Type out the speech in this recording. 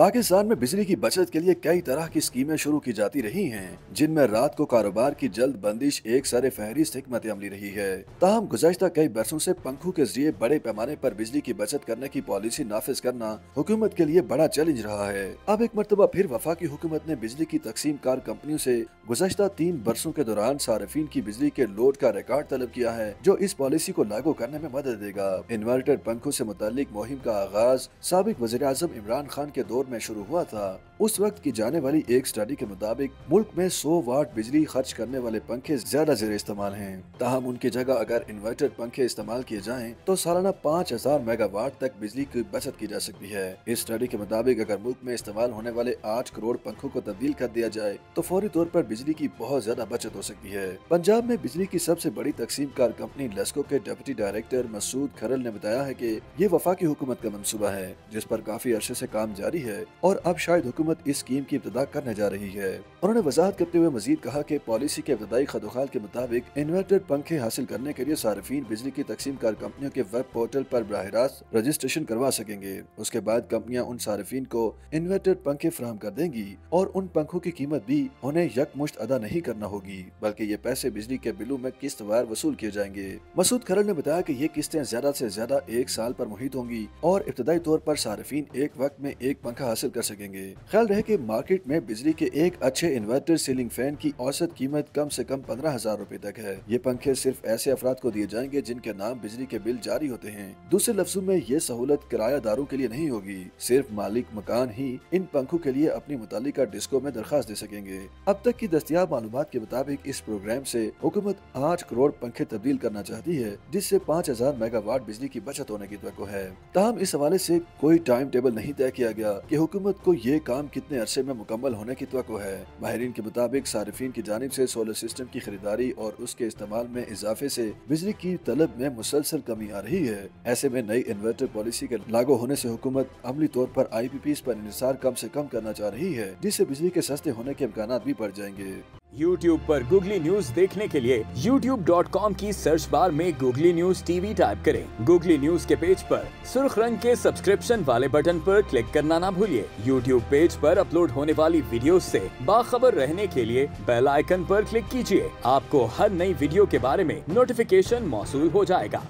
पाकिस्तान में बिजली की बचत के लिए कई तरह की स्कीमें शुरू की जाती रही हैं, जिनमें रात को कारोबार की जल्द बंदिश एक सरे फहरिस्त हिकमत अमली रही है। ताहम गुज़श्ता कई बरसों से पंखों के जरिए बड़े पैमाने पर बिजली की बचत करने की पॉलिसी नाफिज करना हुकूमत के लिए बड़ा चैलेंज रहा है। अब एक मरतबा फिर वफाकी हुकूमत ने बिजली की तकसीम कार कंपनियों से गुज़श्ता 3 बरसों के दौरान सार्फिन की बिजली के लोड का रिकॉर्ड तलब किया है, जो इस पॉलिसी को लागू करने में मदद देगा। इन्वर्टर पंखों से मुतालिक मुहिम का आगाज साबिक वज़ीर-ए-आज़म इमरान खान के दौर में शुरू हुआ था। उस वक्त की जाने वाली एक स्टडी के मुताबिक मुल्क में 100 वाट बिजली खर्च करने वाले पंखे ज्यादा ज़ेर इस्तेमाल हैं। ताहम उनकी जगह अगर इन्वर्टर पंखे इस्तेमाल किए जाएं तो सालाना 5000 मेगावाट तक बिजली की बचत की जा सकती है। इस स्टडी के मुताबिक अगर मुल्क में इस्तेमाल होने वाले 8 करोड़ पंखों को तब्दील कर दिया जाए तो फौरी तौर पर बिजली की बहुत ज्यादा बचत हो सकती है। पंजाब में बिजली की सबसे बड़ी तकसीम कार कंपनी लेस्को के डिप्टी डायरेक्टर मसूद खरल ने बताया है कि ये वफाकी हुकूमत का मंसूबा है, जिस पर काफी अरसे से काम जारी है और अब शायद हुकूमत इस स्कीम की इब्तिदा करने जा रही है। उन्होंने वजाहत करते हुए मजीद कहा कि पॉलिसी के इब्तिदाई खदोखाल के मुताबिक इन्वर्टर पंखे हासिल करने के लिए सार्फिन बिजली की तकसीम कार कंपनियों के वेब पोर्टल पर बराह रास्त रजिस्ट्रेशन करवा सकेंगे। उसके बाद कंपनियां उन सार्फिन को इन्वर्टर पंखे फराहम कर देंगी और उन पंखों की कीमत भी उन्हें यकमुश्त अदा नहीं करना होगी, बल्कि ये पैसे बिजली के बिलों में किस्तवार वसूल किए जाएंगे। मसूद खरल ने बताया कि ये किस्तें ज्यादा से ज्यादा 1 साल पर मुहित होंगी और इब्तिदाई तौर पर सार्फिन एक वक्त में एक पंखा हासिल कर सकेंगे। ख्याल रहे कि मार्केट में बिजली के एक अच्छे इन्वर्टर सीलिंग फैन की औसत कीमत कम से कम 15,000 रुपए तक है। ये पंखे सिर्फ ऐसे अफराद को दिए जाएंगे जिनके नाम बिजली के बिल जारी होते हैं। दूसरे लफ्जों में ये सहूलत किरायादारों के लिए नहीं होगी, सिर्फ मालिक मकान ही इन पंखों के लिए अपनी मुतालिका डिस्को में दरखास्त दे सकेंगे। अब तक की दस्तयाब मालूमात के मुताबिक इस प्रोग्राम से हुकूमत 8 करोड़ पंखे तब्दील करना चाहती है, जिससे 5000 मेगावाट बिजली की बचत होने की तवक्को है। ताहम इस हवाले से कोई टाइम टेबल नहीं तय किया गया कि हुकूमत को ये काम कितने अरसे में मुकम्मल होने की तवक्को है। माहिरीन के मुताबिक सार्फिन की जानिब से सोलर सिस्टम की खरीदारी और उसके इस्तेमाल में इजाफे से बिजली की तलब में मुसलसल कमी आ रही है। ऐसे में नई इन्वर्टर पॉलिसी के लागू होने से हुकूमत अमली तौर पर IPPs पर इन्हिसार कम से कम करना चाह रही है, जिससे बिजली के सस्ते होने के इम्कान भी बढ़ जाएंगे। YouTube पर गूगली न्यूज देखने के लिए youtube.com की सर्च बार में गूगली न्यूज TV टाइप करें। गूगली न्यूज के पेज पर सुर्ख रंग के सब्सक्रिप्शन वाले बटन पर क्लिक करना ना भूलिए। YouTube पेज पर अपलोड होने वाली वीडियोस से बाखबर रहने के लिए बेल आइकन पर क्लिक कीजिए। आपको हर नई वीडियो के बारे में नोटिफिकेशन मौसूल हो जाएगा।